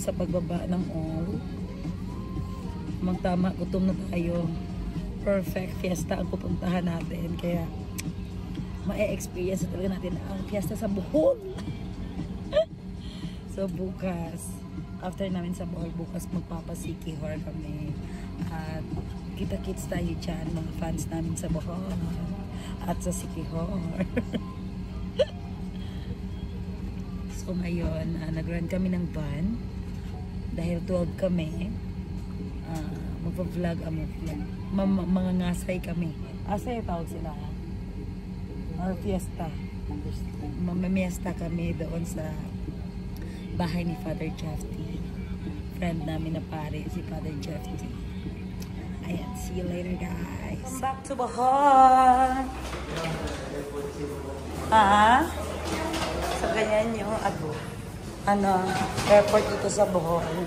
sa pagbaba ng all. Magtama, gutom na tayo. Perfect fiesta ang pupuntahan natin. Kaya, ma-experience talaga natin ang fiesta sa Bohol. So, bukas, after namin sa Bohol, bukas magpapasikihor kami. At kita-kits tayo dyan, mga fans namin sa Bohol. At sa Sikihor. So, ngayon, nag-run kami ng van. Dahil 12 kami. Magpa-vlog, mga ngasay kami. Asay tawag sila. Fiesta. Mamamiesta kami doon sa bahay ni Father Jeffy. Friend namin na pare, si Father Jeffy. Ayan, see you later guys. Back to Bohol! So ganyan yung airport dito sa Bohol.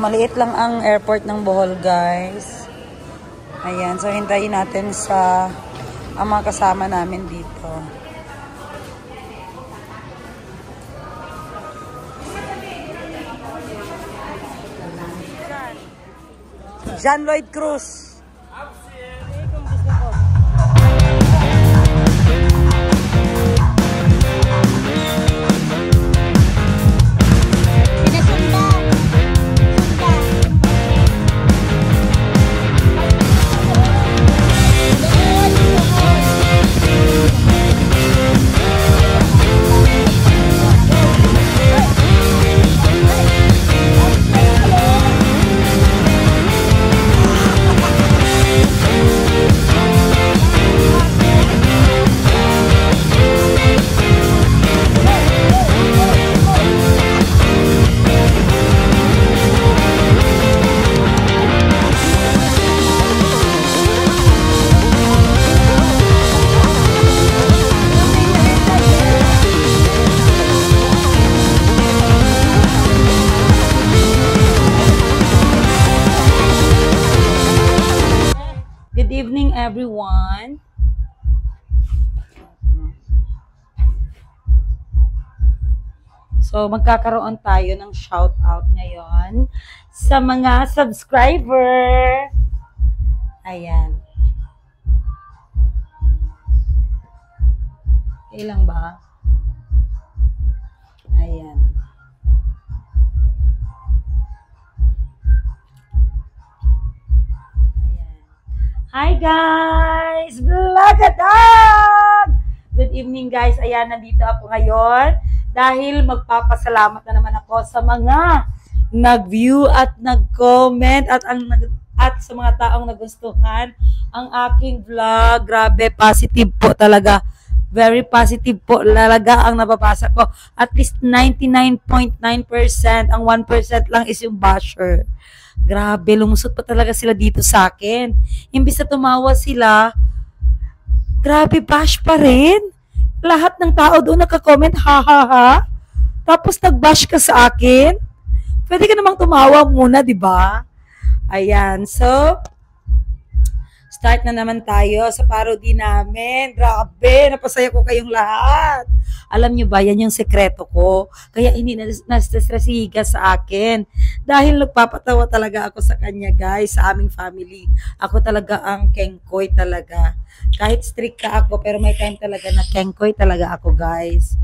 Maliit lang ang airport ng Bohol, guys. Ayan. So, hintayin natin ang mga kasama namin dito. John Lloyd Cruz. Good evening, everyone. So, magkakaroon tayo ng shout out ngayon sa mga subscriber. Ayan. Ilang ba? Ayan. Hi guys! Vlogadog! Good evening guys. Ayan, nandito ako ngayon dahil magpapasalamat na naman ako sa mga nag-view at nag-comment at sa mga taong nagustuhan ang aking vlog. Grabe, positive po talaga. Very positive po talaga ang nababasa ko. At least 99.9%. Ang 1% lang is yung basher. Grabe, lumusot pa talaga sila dito sa akin. Imbis na tumawa sila, grabe, bash pa rin. Lahat ng tao doon nagka-comment, ha ha ha. Tapos nag-bash ka sa akin. Pwede ka namang tumawa muna, di ba? Ayan, so, start na naman tayo sa parody namin. Grabe, napasaya ko kayong lahat. Alam nyo ba, yan yung sekreto ko. Kaya hindi na-stress si Higa sa akin. Dahil nagpapatawa talaga ako sa kanya, guys, sa aming family. Ako talaga ang kengkoy talaga. Kahit strict ka ako, pero may time talaga na kengkoy talaga ako, guys.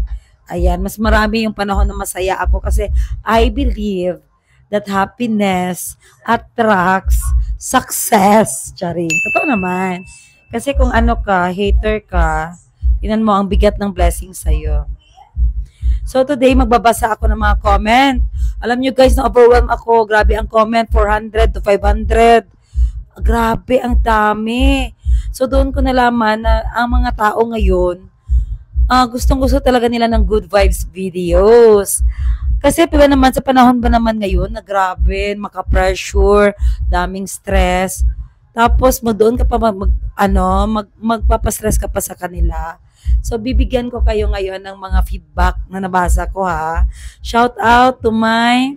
Ayan, mas marami yung panahon na masaya ako kasi I believe that happiness attracts success. Charing. Totoo naman. Kasi kung ano ka, hater ka, tingnan mo ang bigat ng blessing sa'yo. So today, magbabasa ako ng mga comment. Alam nyo guys, na-overwhelm ako. Grabe ang comment, 400 to 500. Grabe, ang dami. So doon ko nalaman na ang mga tao ngayon, gustong-gusto talaga nila ng good vibes videos. Kasi pala naman sa panahon ba naman ngayon na grabe, maka-pressure, daming stress. Tapos doon ka pa magpapastress ka pa sa kanila. So bibigyan ko kayo ngayon ng mga feedback na nabasa ko ha. Shout out to my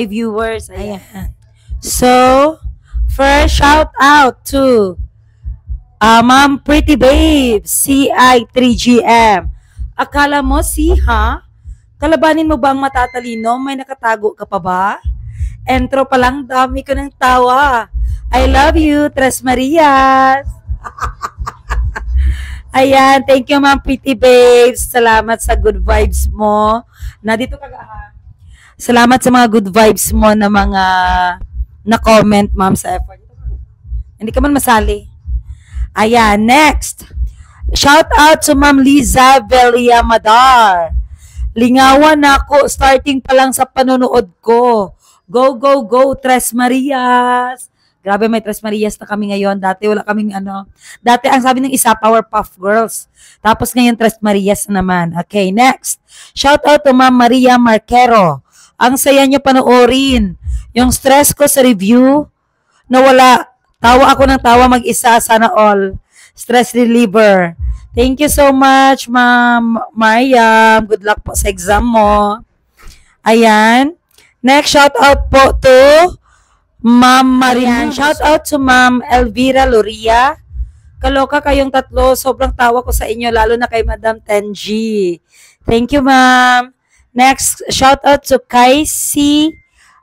viewers. Ayan. So, first shout out to Ma'am Pretty Babe, CI3GM. Akala mo ha? Kalabanin mo ba ang matatalino? May nakatago ka pa ba? Entro pa lang, dami ko ng tawa. I love you, Tres Marias. Ayan, thank you Ma'am Pretty Babes. Salamat sa good vibes mo. Dito ka ha. Salamat sa mga good vibes mo na mga na-comment, Ma'am, sa effort. Hindi ka man masali. Ayan, next. Shout out to Ma'am Liza Villamadar. Lingawan ako, starting pa lang sa panonood ko. Go, go, go, Tres Marias. Grabe, may Tres Marias na kami ngayon. Dati wala kaming Dati ang sabi ng isa, Powerpuff Girls. Tapos ngayon, Tres Marias naman. Okay, next. Shout out to Ma'am Maria Marquero. Ang saya nyo panoorin. Yung stress ko sa review, nawala. Tawa ako ng tawa mag-isa, sana all. Stress reliever. Thank you so much, Ma'am Mariam. Good luck po sa exam mo. Ayan. Next, shout out po to Ma'am Marian. Shout out to Ma'am Elvira Loria. Kaloka kayong tatlo. Sobrang tawa ko sa inyo, lalo na kay Madam Tenji. Thank you, Ma'am. Next, shout out to Kaisi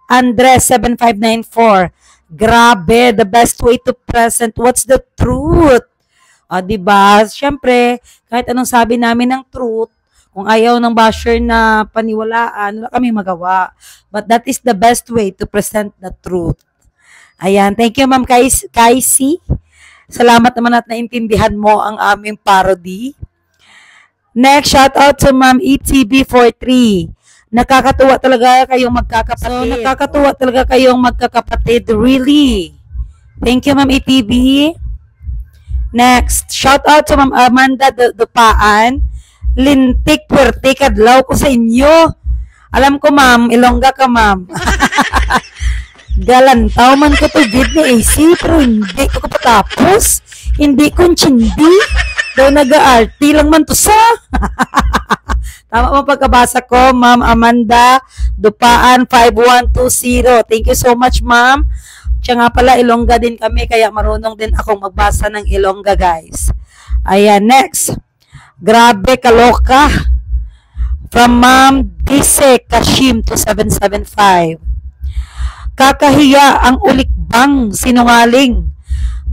Andres 7594. Grabe, the best way to present what's the truth. Diba? Siyempre, kahit anong sabi namin ng truth, kung ayaw ng basher na paniwalaan, wala kami magawa. But that is the best way to present the truth. Ayan, thank you Ma'am Kaisi. Salamat naman at naintindihan mo ang aming parody. Next, shout out to Ma'am ETB43. Nakakatuwa talaga kayong magkakapatid. Really. Thank you Ma'am ETB. Next, shout out to Ma'am Amanda Dupaan. Lintik, puwerte, kadlaw ko sa inyo. Alam ko, Ma'am, Ilongga ka, Ma'am. Galantaw man ko to vid ni AC, pero hindi ko patapos. Hindi ko chindi. Daw nag-aarti lang man to sa. Tama mo pagkabasa ko, Ma'am Amanda Dupaan 5120. Thank you so much, Ma'am. Siya nga pala, Ilongga din kami, kaya marunong din akong magbasa ng Ilongga, guys. Ayan, next. Grabe, kaloka. From Ma'am Dise Kashim 2775. Kakahiya ang ulikbang sinungaling.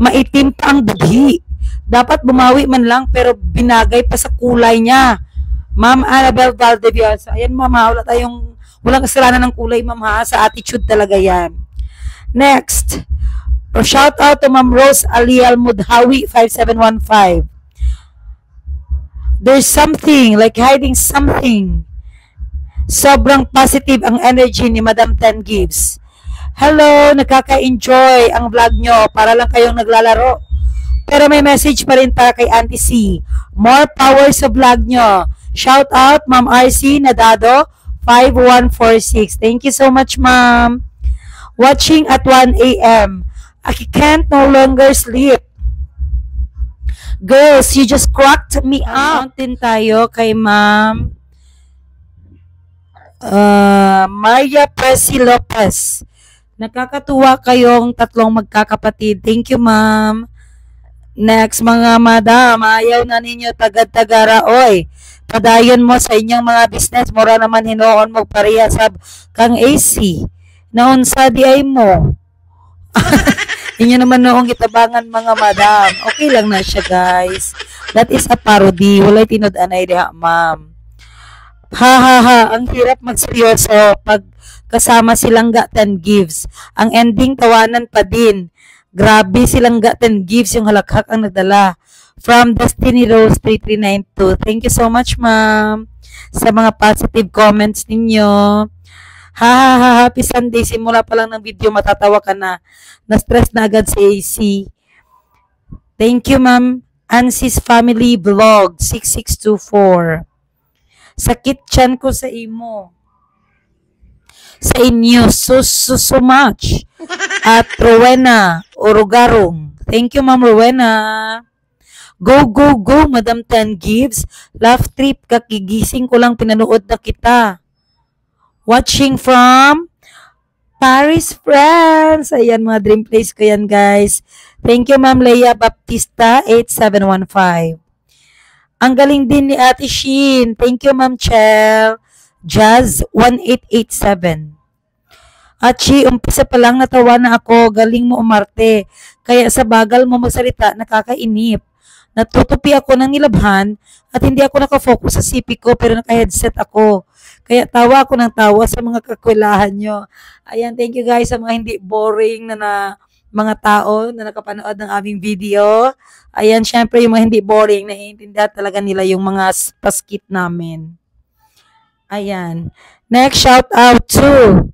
Maitim pa ang bughi. Dapat bumawi man lang, pero binagay pa sa kulay niya. Ma'am Annabel Valdevioso. Ayan, Ma'am, walang kasalanan ng kulay, Ma'am, ha? Sa attitude talaga yan. Next, shout out to Ma'am Rose Alial Mudhawi 5715. There's something, like hiding something. Sobrang positive ang energy ni Madam Ten Gibbs. Hello, nakaka-enjoy ang vlog nyo. Para lang kayong naglalaro. Pero may message pa rin para kay Auntie C. More power sa vlog nyo. Shout out, Ma'am RC Nadado 5146. Thank you so much, Ma'am. Watching at 1 a.m. I can't no longer sleep. Girls, you just cracked me up. Din tayo kay Ma'am Maria Presi Lopez. Nakakatuwa kayong tatlong magkakapatid. Thank you, Ma'am. Next, mga madam, ayaw na ninyo tagad-tagara. Oy, padayon mo sa inyong mga business. Mura naman hinoon mo pareha sa kang AC. Naon sa di ay mo. Inyo naman noong itabangan mga madam. Okay lang na siya, guys. That is a parody. Walay tinod-anay diha, Ma'am. Ha ha ha, ang hirap magseryoso pag kasama silang Ten Gives. Ang ending tawanan pa din. Grabe silang Ten Gives, yung halakhak ang nagdala. From Destiny Rose 3392. Thank you so much, Ma'am, sa mga positive comments ninyo. Ha ha ha, happy Sunday. Simula pa lang ng video, matatawa ka na. Na-stress na agad si AC. Thank you, Ma'am Ansis Family Vlog 6624. Sakit tiyan ko sa imo. Sa inyo. So much. At Rowena Orogarong. Thank you, Ma'am Rowena. Go, Madam Tan Gibbs. Laugh trip, kakigising ko lang, pinanood na kita. Watching from Paris, France. Ayan, mga dream place ko yan, guys. Thank you, Ma'am Leia Baptista, 8715. Ang galing din ni Ate Shin. Thank you, Ma'am Chel. Jazz, 1887. Achi, umpisa pa lang natawa na ako. Galing mo umarte. Kaya sa bagal mo magsalita, nakakainip. Natutupi ako ng nilabhan at hindi ako nakafocus sa CP ko pero naka-headset ako. Kaya tawa ako ng tawa sa mga kakwelahan nyo. Ayan, thank you guys sa mga hindi boring na mga tao na nakapanood ng aming video. Ayan, syempre yung mga hindi boring, naiintindihan talaga nila yung mga paskit namin. Ayan. Next, shout out to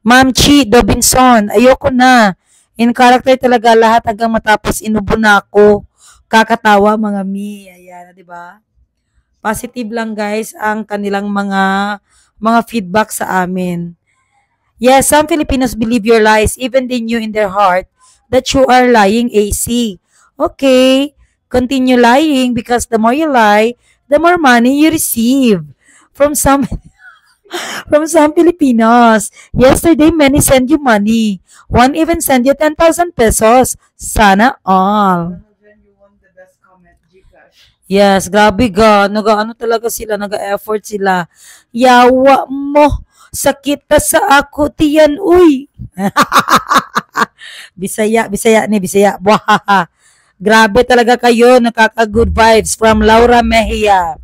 Ma'am Chi Dobinson. Ayoko na. In character talaga lahat hanggang matapos inubo na ako. Kakatawa mga mi. Ayan, di ba? Positive lang guys ang kanilang mga feedback sa amin. Yes, some Filipinos believe your lies even they knew in their heart that you are lying, AC. Okay, continue lying because the more you lie, the more money you receive from some Filipinos. Yesterday, many send you money. One even send you 10,000 pesos. Sana all. Yes, grabe ga. Nag-ano talaga sila, nag-effort sila. Yawa mo. Sakit na sa ako, tiyan, uy. Bisaya. Buhaha. Grabe talaga kayo. Nakaka-good vibes from Laura Mejia.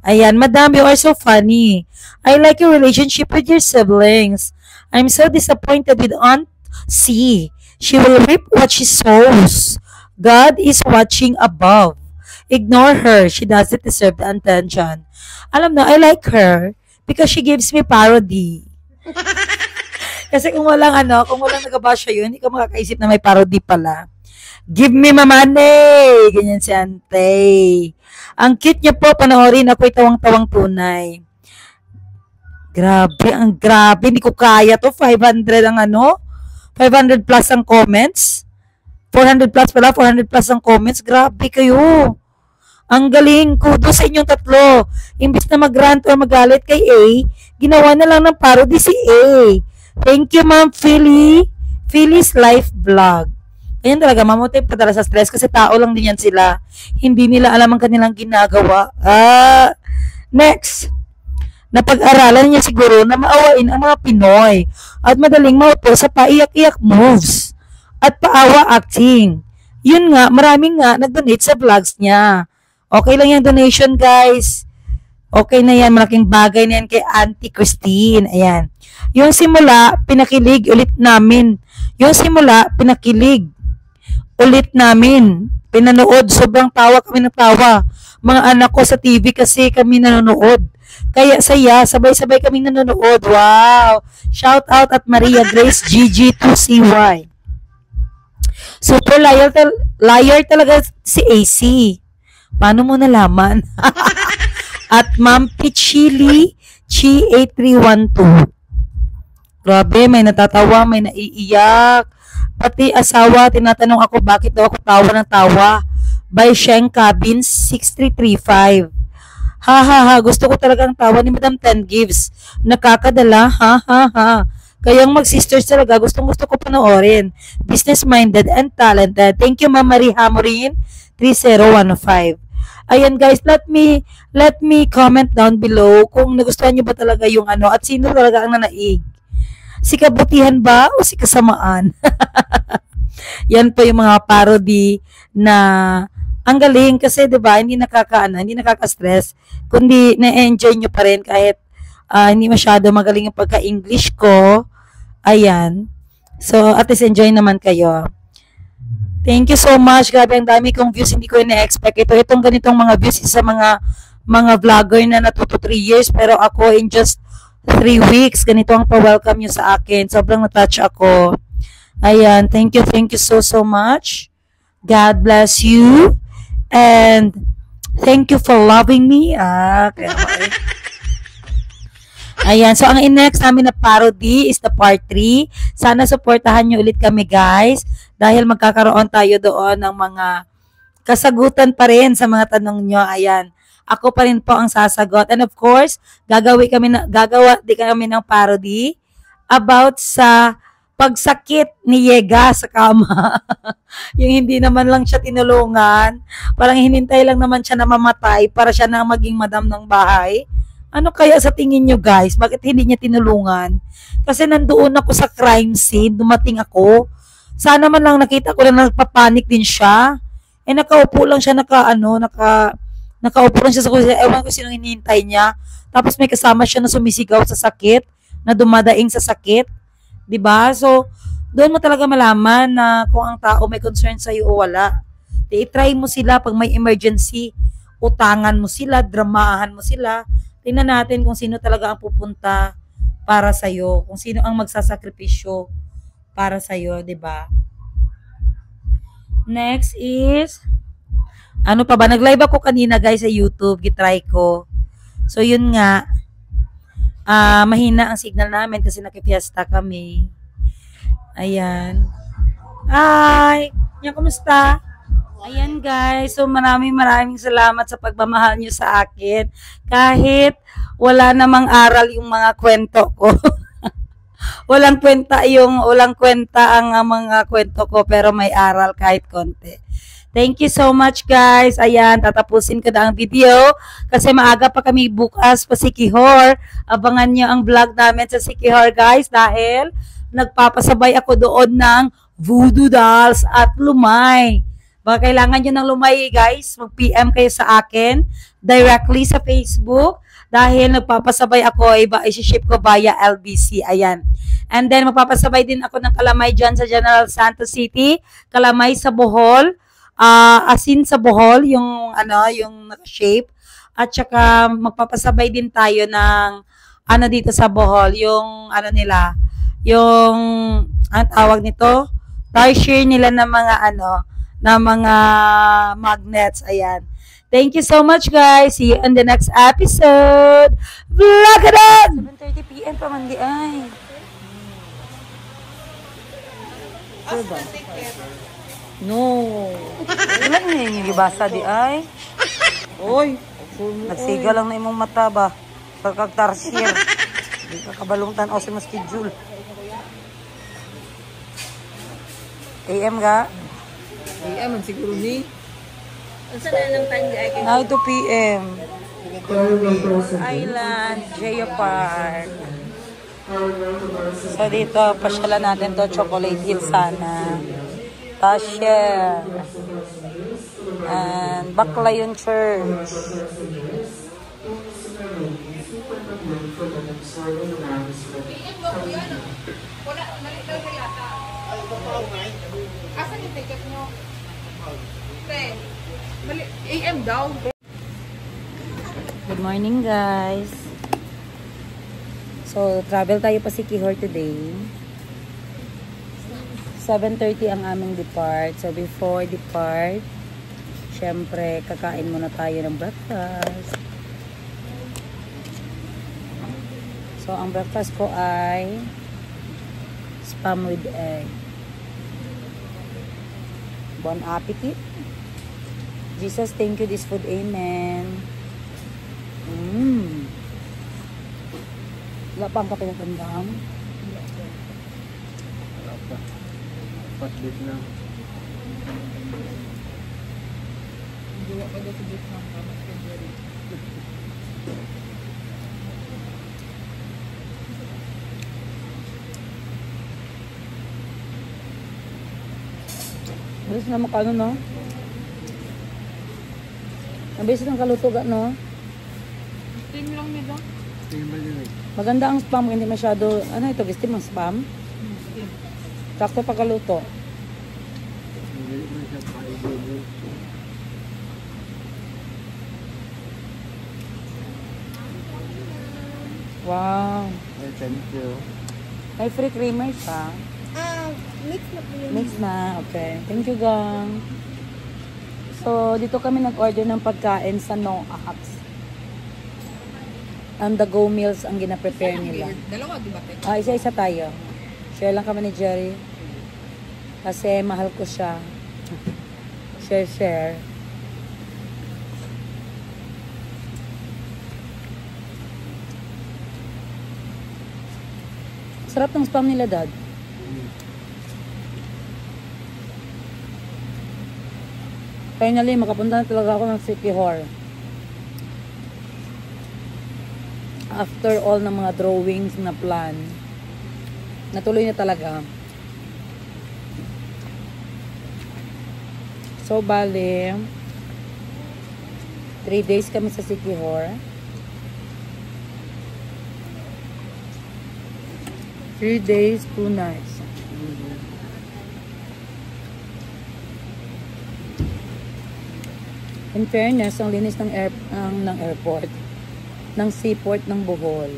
Ayan, Madam, you are so funny. I like your relationship with your siblings. I'm so disappointed with Aunt C. She will reap what she sows. God is watching above. Ignore her. She doesn't deserve the attention. Alam na, I like her because she gives me parody. Kasi kung walang nagabash siya yun, hindi ka makakaisip na may parody pala. Give me my money! Ganyan si Ante. Ang cute niya po, panoorin. Ako'y tawang-tawang tunay. Grabe, ang grabe. Hindi ko kaya to. 500 plus ang comments. 400 plus pala, 400 plus ang comments. Grabe kayo. Ang galing. Kudos sa inyong tatlo. Imbis na mag-rant or magalit kay A, ginawa na lang ng parody si A. Thank you, Ma'am Philly. Philly's Life Vlog. Ayan talaga, mamuti padala sa stress kasi tao lang din yan sila. Hindi nila alam ang kanilang ginagawa. Next. Napag-aralan niya siguro na maawain ang mga Pinoy at madaling mauto sa paiyak-iyak moves at paawa acting. Yun nga, maraming nga nag-donate sa vlogs niya. Okay lang yung donation, guys. Okay na yan. Malaking bagay na yan kay Auntie Christine. Ayan. Yung simula, pinakilig ulit namin. Pinanood. Sobrang tawa kami ng tawa. Mga anak ko sa TV kasi kami nanonood. Kaya saya. Sabay-sabay kami nanonood. Wow. Shout out at Maria Grace GG2CY. Super liar talaga si AC. Paano mo nalaman? At Ma'am Pichili Chi 8312. Grabe, may natatawa, may naiiyak. Pati asawa, tinatanong ako bakit daw ako tawa ng tawa. By Sheng Cabins 6335. Ha. Gusto ko talagang tawa ni Madam Tan Gibbs. Nakakadala. Ha. Kayang mag-sisters talaga, gustong-gusto ko panoorin. Business-minded and talented. Thank you, Ma'am Marie Hamorin 3015. Ayan guys, let me comment down below kung nagustuhan nyo ba talaga yung at sino talaga ang nanaig. Si kabutihan ba o si kasamaan? Yan po yung mga parody na ang galing kasi 'di ba hindi nakaka-stress, kundi na-enjoy nyo pa rin kahit hindi masyado magaling yung pagka-English ko. Ayan. So, at least enjoy naman kayo. Thank you so much. Grabe, ang dami kong views. Hindi ko na-expect ito. Itong ganitong mga views sa mga vlogger na natuto 3 years. Pero ako, in just 3 weeks, ganito ang pa-welcome nyo sa akin. Sobrang na-touch ako. Ayan. Thank you so much. God bless you. And thank you for loving me. Ayan, so ang next namin na parody is the part 3. Sana supportahan nyo ulit kami guys dahil magkakaroon tayo doon ng mga kasagutan pa rin sa mga tanong nyo. Ayan, ako pa rin po ang sasagot. And of course, gagawa di kami ng parody about sa pagsakit ni Yega sa kama. Yung hindi naman lang siya tinulungan, parang hinintay lang naman siya na mamatay para siya na maging madam ng bahay. Ano kaya sa tingin nyo guys? Bakit hindi niya tinulungan? Kasi nandoon ako sa crime scene, dumating ako. Sana man lang nakita ko lang nagpapanik din siya. Eh nakaupo lang siya, nakaupo lang siya sa kusina. Ewan ko sinong hinihintay niya. Tapos may kasama siya na sumisigaw sa sakit, na dumadaing sa sakit. 'Di ba? So, doon mo talaga malaman na kung ang tao may concern sa iyo o wala. I-try mo sila pag may emergency. Utangan mo sila, dramahan mo sila. Tingnan natin kung sino talaga ang pupunta para sa iyo, kung sino ang magsasakripisyo para sa iyo, 'di ba? Next is ano pa ba? Nag-live ako kanina guys sa YouTube, gitry ko. So yun nga, mahina ang signal namin kasi nakipiesta kami. Ayan. Ay, kumusta? Ayan guys, so maraming salamat sa pagmamahal nyo sa akin. Kahit wala namang aral yung mga kwento ko. walang kwenta ang mga kwento ko pero may aral kahit konti. Thank you so much guys. Ayan, tatapusin ko na ang video kasi maaga pa kami bukas pa Siquijor. Abangan nyo ang vlog namin sa Siquijor guys dahil nagpapasabay ako doon ng voodoo dolls at lumay. Baka kailangan nyo ng lumay guys, mag-PM kayo sa akin directly sa Facebook dahil nagpapasabay ako, i-ship ko via LBC. Ayan. And then magpapasabay din ako ng kalamay dyan sa General Santos City, kalamay sa Bohol, asin sa Bohol, yung naka-shape. At saka magpapasabay din tayo ng dito sa Bohol, yung ang tawag nito, tarsier nila ng mga magnets. Ayan. Thank you so much guys. See you on the next episode. Vlog it on! 7:30 PM pa man di ay. No. Wala na yung ibasa di ay. Oy. Nagsiga lang na imong mata ba? Pagkag-tarsier. Di ka kabalungtan o sa schedule. AM ka? AM siguro ni. Unsa na ng time di ay kay 2 PM. Island, Jaya Park. So dito, pasyalan natin to, Chocolate Hill sana. Tasher. And Baclayon Church. Asa ni ticket nyo? AM daw. Good morning guys. So travel tayo pa Siquijor today. 7:30 ang aming depart. So before depart, syempre kakain muna tayo ng breakfast. So ang breakfast ko ay spam with egg. Bon appetit. Jesus, thank you this food. Amen. Wala pa ang kape ng tandang. Wala pa. Patlit na. Hindi pa daw sa Vietnam. Bilis na makano, no? Nabilis ng kaluto ga, no? Steam lang nila. Tingin ba yun eh? Maganda ang spam, hindi masyado, ito, gistim ang spam? Sakto pa kaluto. Hindi na siya pa-i-google. Wow. Ay, thank you. May free creamers pa. Mix na po yun. Mix na, okay. Thank you, gang. So, dito kami nag-order ng pagkain sa Noax. Ang the go meals ang gina-prepare nila. Dalawa, di ba? Isa-isa tayo. Share lang kami ni Jerry. Kasi mahal ko siya. Share. Sarap ng spam nila, Dad. Finally, makapunta na talaga ako ng Siquijor. After all ng mga drawings na plan, natuloy na talaga. So, bale, 3 days kami sa Siquijor. 3 days, 2 nights. In fairness, ang linis ng airport, ng seaport ng Bohol.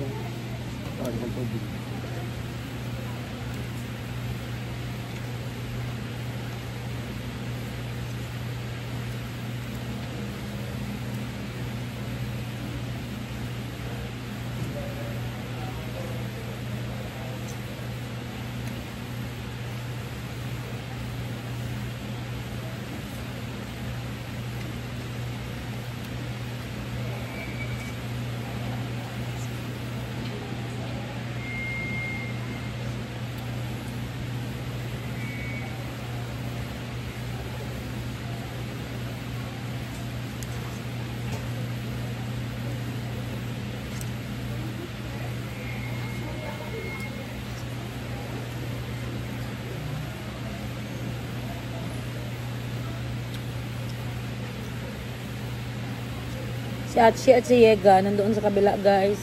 Si Atsi at si Yega, nandoon sa kabila, guys.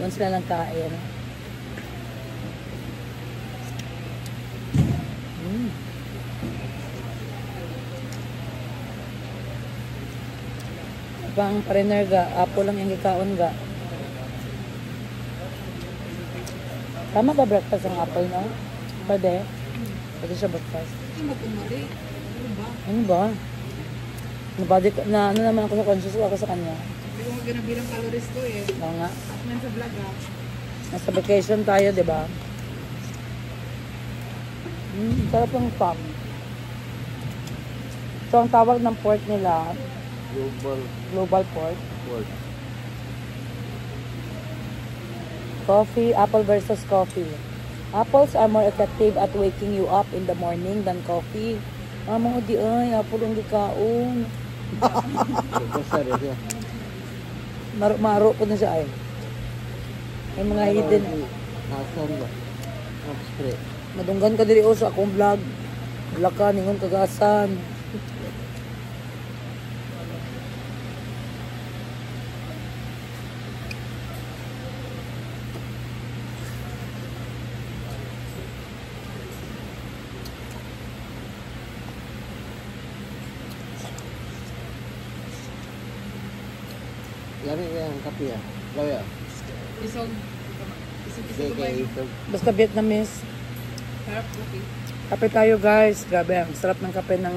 Doon sila lang kain. Pang partner ga, apo lang yung gikaon ga. Tama ba breakfast ang apple, no? Pwede? Pwede siya breakfast. Hindi mo kumari. Ano ba? Ano ba? Ano naman ako sa conscious ako sa kanya. Hindi ko maganabilang calories ko eh. Oo nga. At man sa vlog ah. Nasa vacation tayo, di ba? Sarap ng pop. Ito ang tawag ng port nila. Global port. Coffee, apple versus coffee. Apples are more effective at waking you up in the morning than coffee. Mga di ay, apple ang gikaon. Maro po na siya ay. May mga hidden. Madunggan ka diri o sa akong vlog. Wala ka, ningon kagasan. Lari yang kape ya? Lawa ya? Isog. Isog Kayak ba? itu. Basta Vietnamese. Sarap okay. Kape tayo guys. Grabe, ang sarap ng kape ng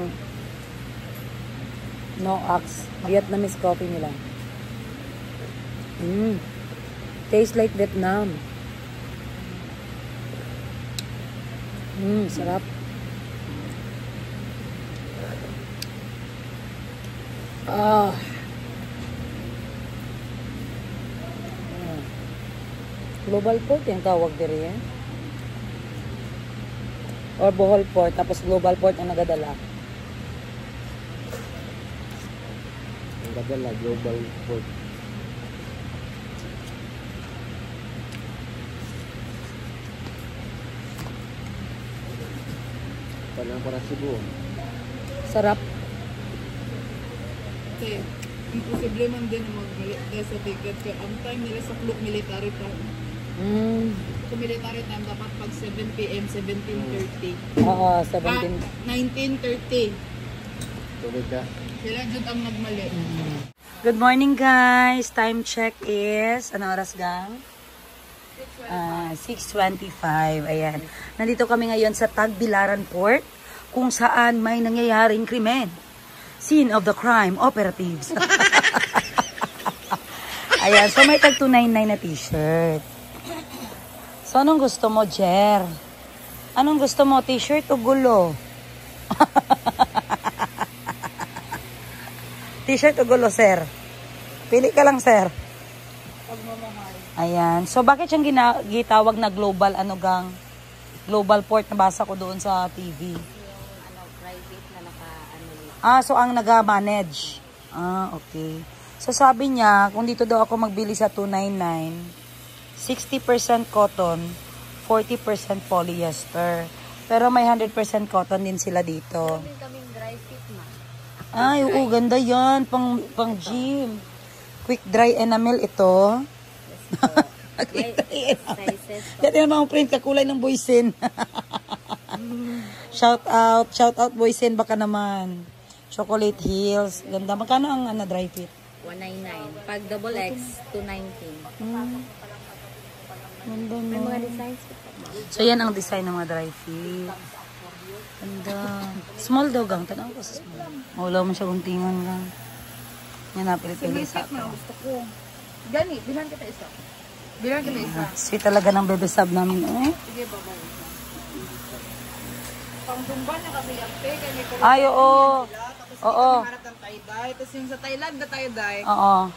Noax. Vietnamese coffee nila. Tastes like Vietnam. Sarap. Global port yung tawag diri eh. Or Bohol port, tapos global port ang nagadala. Ang gadala, global port. Parang para Cebu. Sarap. Kasi, imposible man din na mag-mali sa ticket. Kaya ang time nila sa clock military time. Sa military time, dapat pag 7 p.m., 17:30. Oo, 17. 19:30. Tuloy ka. Sila dyan ang nagmali. Good morning guys. Time check is, ano oras gang? 6:25. Ayan. Nandito kami ngayon sa Tagbilaran Port kung saan may nangyayaring krimen. scene of the crime operatives. Ayan, so may tag 299 na t-shirt. So anong gusto mo, Jer? Anong gusto mo, t-shirt o gulo? T-shirt o gulo, sir? Pili ka lang, sir. Ayan. So, bakit siyang gitawag na global, global port? Nabasa ko doon sa TV. Yung private na So ang naga-manage. Okay. So, sabi niya, kung dito daw ako magbili sa 299, 60% cotton, 40% polyester. Pero may 100% cotton din sila dito. kaming dry fit na. Ay, oo, ganda yan. Pang gym. Quick dry enamel ito. Dati naman ang print kakulay ng Boysen. Shout out Boysen baka naman. Chocolate Hills. Ganda. Magkano ang dry fit? 199. Pag double X, 219. Ganda no. May mga designs. So, yan ang design ng mga dry fit. Ganda. Small daw gang. Tanaw ko sa small. Wala mo siya kuntingan gang. Yan na, pili-pili sa ito. Gusto ko. Gani, bilang kita isa. Bilang kita isa. Sweet talaga ng bebe sub namin. Sige, babay. Pangtumban na kasi yung pe. Ay, oo. Oo. Harap ng tie-dye. Tapos yung sa Thailand na tie-dye, Oo.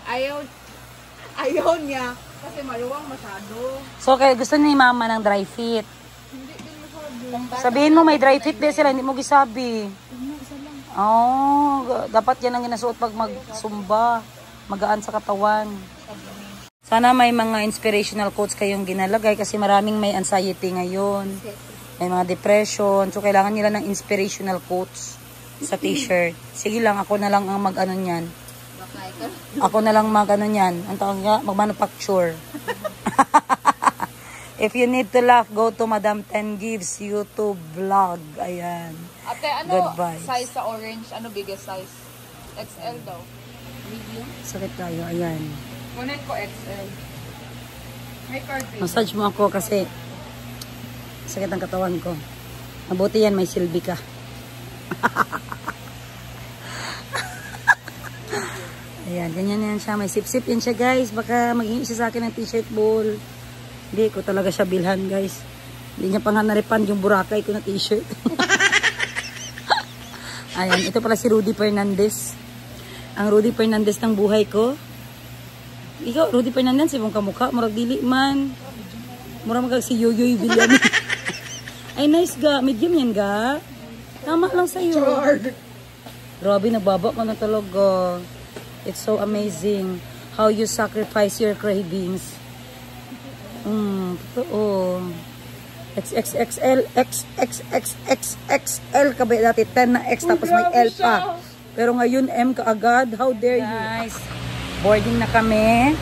ayaw niya. Kasi maluwang masyado. So, kaya gusto ni mama ng dry fit. Hindi din masyado. Sabihin mo, may dry fit din sila. Hindi mo gisabi. Dapat yan ang ginasuot pag magsumba. Magaan sa katawan. Sana may mga inspirational quotes kayong ginalagay kasi maraming may anxiety ngayon. May mga depression. So, kailangan nila ng inspirational quotes sa t-shirt. Sige lang, ako na lang ang mag-ano niyan. Ako na lang mag-ano niyan. Ang tawag nga, mag-manufacture. If you need to laugh, go to Madam 10 Gives YouTube vlog. Ayan. Ate, ano Good vibes. size sa orange? Ano biggest size? XL daw. Medium? Sakit tayo. Ayan. Kunin ko XL. May cartridge. Massage mo ako kasi sakit ang katawan ko. Mabuti yan, may silbi ka. Ayan, ganyan yan siya. May sip-sip yan siya, guys. Baka maghingi siya sa akin ng t-shirt ball. Hindi ko talaga siya bilhan, guys. Hindi niya pa nga naripan yung Boracay ko na t-shirt. Ayan, ito pala si Rudy Fernandez. Ang Rudy Fernandez ng buhay ko. Ikaw, Rudy Fernandez, ibang kamukha. Murag dili man. Murag magag si Yoyoy Villan. Ay, nice ga. Medium yan ga. Tama lang sa'yo. Grabe, nagbaba ka na talaga. It's so amazing how you sacrifice your cravings. Totoo. XXXL, XXXXXL ka ba dati? 10 na X tapos may L pa. Pero ngayon M ka agad. How dare you? Guys, boarding na kami.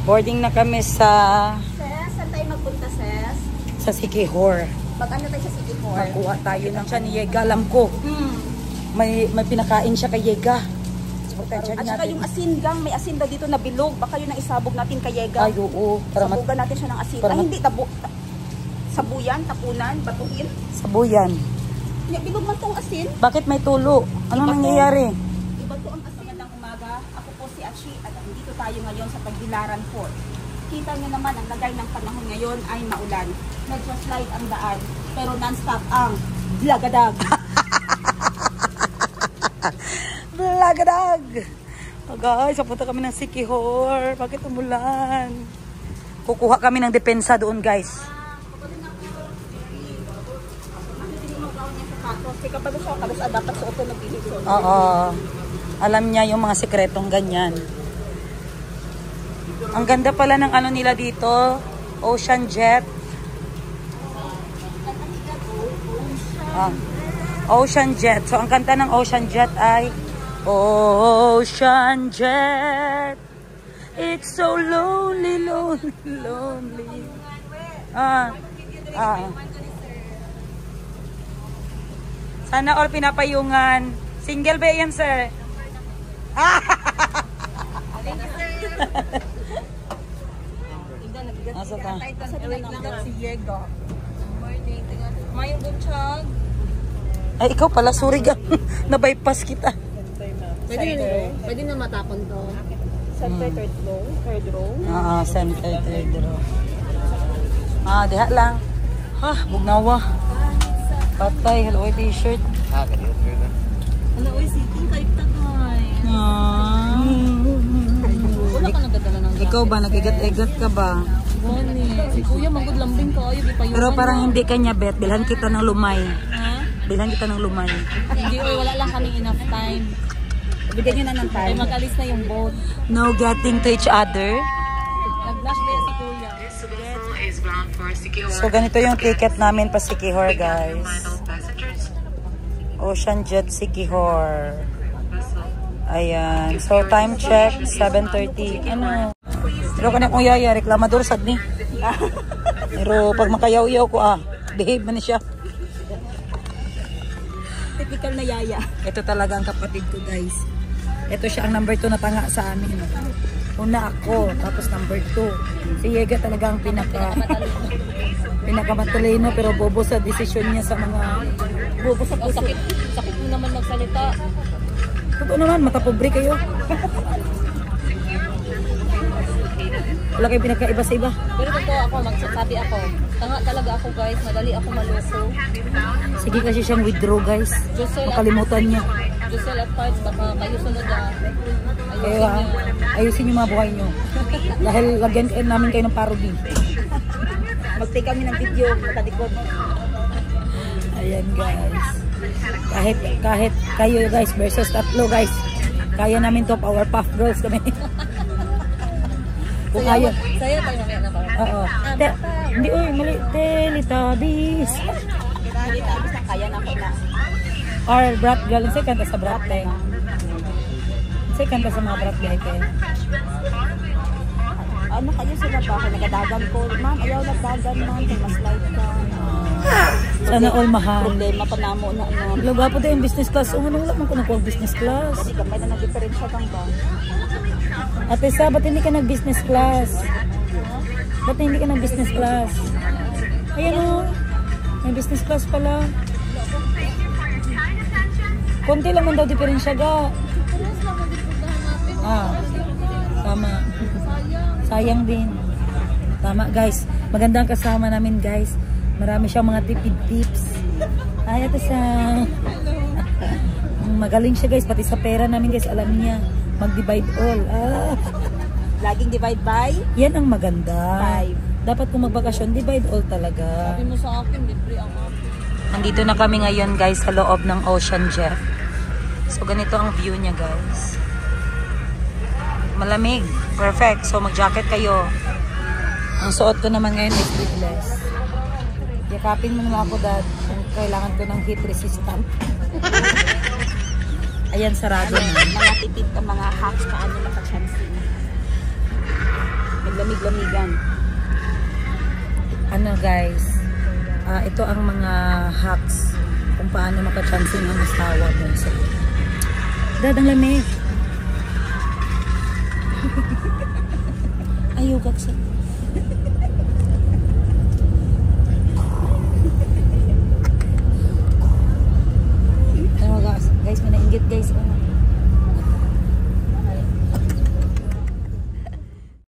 Boarding na kami sa... Ses, saan tayo magpunta, Ses? Sa Sikihor. Pag-ano tayo sa City Hall? Makuha tayo ng siya ni Yega. Alam ko. May pinakain siya kay Yega. At saka yung asin gang, may asin daw dito na bilog. Baka yun ang isabog natin kay Yega. Ay, oo. Sabugan natin siya ng asin. Ay, hindi. Sabuyan, tapunan, batuhin. Sabuyan. Bilog man tong asin. Bakit may tulo? Anong nangyayari? Iba to ang asin. Magandang umaga. Ako po si Ashi at dito tayo ngayon sa Tagbilaran Fort. Kita nyo naman ang lagay ng panahon ngayon ay maulan. Nag-slide ang daan. Pero non-stop ang blagadag. Blagadag! Oh guys, papunta kami ng Sikihor. Bakit umulan? Kukuha kami ng depensa doon, guys. Kapag siya, kalos dapat sa auto nag-ilisod. Oo. Alam niya yung mga sekretong ganyan. Ang ganda pala ng ano nila dito. Ocean Jet. Ocean Jet. So, ang kanta ng Ocean Jet ay Ocean Jet. It's so lonely, lonely, lonely. Sana all pinapayungan. Single ba yan, sir? Asa pa? Si Yega. Morning. Mayong bunchag. Ay, ikaw pala, sorry ga. Na-bypass kita. Pwede na matapon to. Center, third row. Center, third row. Diha lang. Bugnawa. Patay, hello, t-shirt. Ganito. Ano, oy, sitting kayo tagay. Wala ka nagdadala ng Ikaw ba, nag-igat-igat ka ba? gani. Si kuya, magod lambing ka. Ayaw, ipayuhan. Pero parang hindi kanya bet, bilhan kita ng lumay. Ha? Bilhan kita ng lumay. Hindi, oy, wala lang kaming enough time. Bigyan nyo na ng Ay, time. mag-alis na yung boat. No getting to each other. Nag-flash ba si kuya? So, ganito yung ticket namin pa Siquijor, guys. Ocean Jet Siquijor. Ayan. So, time check, 7:30. Ano? Pero ka na kung yaya, reklamador sad ni. Pero pag makayaw-yaw ko, behave man siya. Typical na yaya. Ito talaga ang kapatid ko, guys. Ito siya ang number 2 na tanga sa amin. Una ako, tapos number 2. Si Yega talaga ang pinakamatalino, pero bobo sa desisyon niya sa mga Bobo sa sakit. Sakit mo naman magsalita. totoo naman, matapobre kayo. Wala kayong pinagkaiba sa iba. Pero totoo ako, magsasabi ako. Tanga talaga ako, guys. Madali ako maluso. Sige kasi siyang withdraw, guys. Giselle Makalimutan niya. Giselle at Parts, baka kayo sunod na. Kaya ayusin yung mga buhay niyo. Dahil lagyan namin kayo ng parody. Mag-take kami ng video, matalikod. Ayan, guys. Kahit kayo, guys, versus tatlo, guys. Kaya namin to, Powerpuff Girls kami. Kung kaya. Saya tayo mamaya na parang. Oo. Hindi, mali. Teletubbies. Tapos na kaya na ko na. Or Brat Girl. Kasi kanta sa Brat Teng. Kasi kanta sa mga Brat Teng. Ano kayo sila ba? Kung nagadagan ko, ma'am, ayaw nagdagan ma'am, kung mas light ka. Sana all mahal. Problema pa na mo na ano. Laga po tayo yung business class. Wala man ko nakuha business class. Kasi gamay na nag-diferensya kang ba? Ate Sa, ba't hindi ka nag-business class? Ba't hindi ka nag-business class? Ayan o. May business class pala. Konti lang man daw diferensya ga. Tama. Sayang din. Tama, guys. Magandang kasama namin, guys. Marami siyang mga tipid tips. Ay, Ate Sa. Magaling siya, guys. Pati sa pera namin, guys. Alam niya. Mag-divide all. Laging divide by? Yan ang maganda. 5. Dapat kung magbakasyon, divide all talaga. Sabi mo sa akin, libre ang akin. Nandito na kami ngayon, guys, sa loob ng Ocean Jet. So, ganito ang view niya, guys. Malamig. Perfect. So, mag-jacket kayo. Ang suot ko naman ngayon is sleeveless. Yakapin mo naman ako, Dad. Kung kailangan ko ng heat resistant. Ayan, sarado na. Mga tipid ka, mga hacks, paano makachancing. Maglamig-lamigan. Ano, guys, ito ang mga hacks kung paano makachancing ang asawa mo sa iyo. Dad, ang lamig. Ayaw, kaksa.